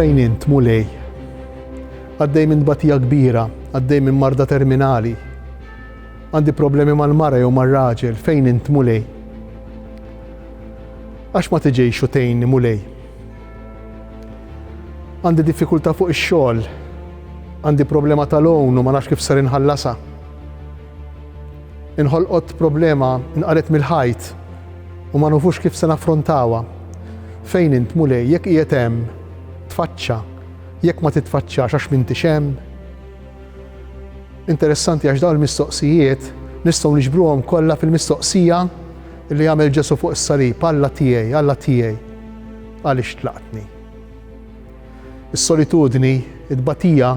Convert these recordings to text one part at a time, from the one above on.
fejn int mulej? Għaddej minn tbatija kbira, għaddej minn marda terminali. Għandi problemi mal-mara jew mar-raġel, fejn int mulej? Għax ma tiġejx u tgħinni mulej? Għandi diffikultà fuq ix-xogħol, għandi problema tal-hawn u ma nafx kif ser inħallasha. Inħolqot problema inqalet mill-ħajt u ma nafux kif se naffrontawha. Fejn int mulej? Jekk qiegħed hemm, tfaċċa, jekk ma titfaċċax għax m'intix hemm. Interessanti għax dawn il-mistoqsijiet nistgħu niġbruhom kollha fil-mistoqsija li jagħmel Ġesu fuq is-salib, Alla tiegħi, għaliex tlaqtni. Is-solitudni, id-batija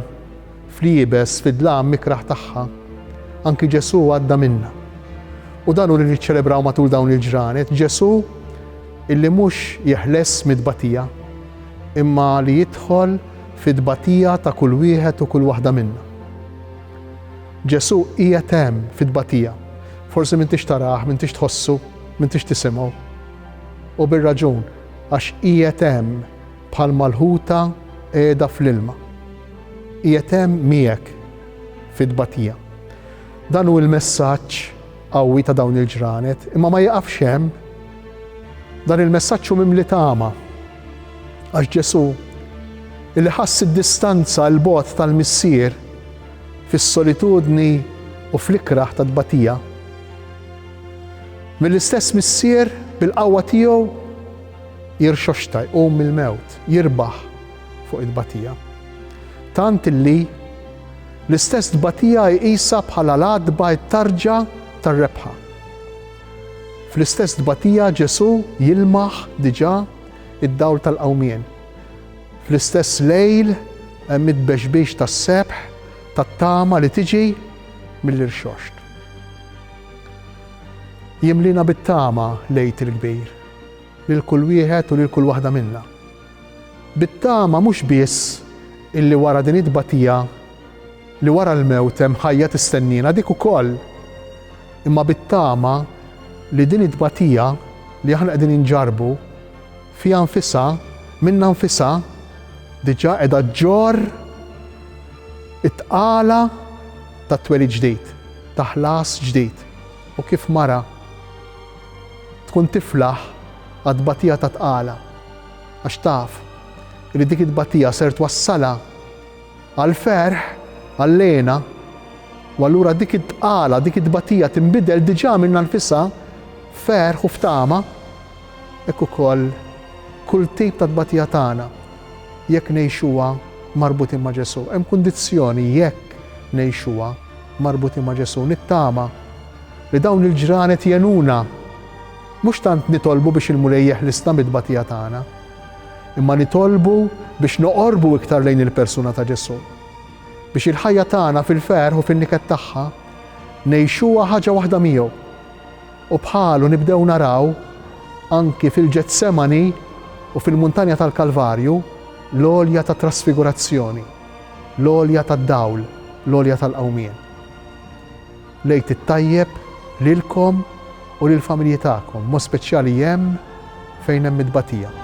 fl-jiebes, fid-dlam mikraħ tagħha, anki Ġesu għadda minnha. U dan hu li niċċelebraw matul dawn il-ġranet, Ġesu illi mhux jeħles mid-batija, imma li jidħol fid-batija ta' kull wieħed u kull waħda minnha. Ġesu qiegħed hemm fid-batija. Forsi m'intix taraħ, m'intix tħossu, m'intix tisimgħu. U bir-raġun għax qiegħed hemm bħal malħuta qiegħda fl-ilma. Qiegħed hemm miegħek fid-batija. Dan hu l-messaġġ qawwi ta' dawn il-ġranet, imma ma jaqafx hemm. Dan il-messaġġ hu mimli tama. Għax Ġesu illi ħass id-distanza l-bogħod tal-missier fis-solitudni u fl-ikraħ ta' tbatija. Mill-istess missier bil-qawwa tiegħu jirxoxta, jqum mill-mewt, jirbaħ fuq it-tbatija. Tant illi l-istess tbatija jqisha bħala l-għadba t-tarġa tar-rebħa. Fl-istess tbatija Ġesu jilmaħ diġà id-dawl tal-qawmien. Fl-istess lejl hemm id-bexbix tas-sebħ tat-tama li tiġi mill-irxoxt. Jimlina bit-tama lejt il-kbir, lil kull wieħed u lil kull waħda minna. Bit-tama mhux biss illi wara din it-tbatija li wara l-mewt hemm ħajja tistennina dik ukoll, imma bit-tama li din it-tbatija li aħna qegħdin inġarbu fiha nfisha minna nfisha diġà qiegħda ġġorr it-tqala ta' twelid ġdid, ta' ħlas ġdid. U kif mara tkun tiflaħ għad-tbatija ta' tqala għax taf li dik it-tbatija ser twassala għall-ferħ, għall-lejna, u allura dik it-tqala, dik it-tbatija tinbidel diġà minna nfisha ferħ u ftama. Hekk ukoll kull tip ta' tbatija tagħna jekk ngħixuha marbutin ma' Ġesu. Hemm kundizzjoni jekk ngħixuha marbutin ma' Ġesu. Nittama li dawn il-ġranet jenuna mhux tant nitolbu biex il-mulej jeħlisna mid-tbatija tagħna, imma nitolbu biex noqorbu iktar lejn il-persuna ta' Ġesu. Biex il-ħajja tagħna fil-ferħ u fin-niket tagħha ngħixuha ħaġa waħda miegħu. U bħalu nibdew naraw anki fil-Ġetsemani u fil-muntanja tal-Kalvarju l-għolja ta' trasfigurazzjoni, l-għolja tad-dawl, l-għolja tal-qawmien. Lejt it-tajjeb lilkom u lill-familji tagħkom, mod speċjali hemm fejn hemm it-tbatija.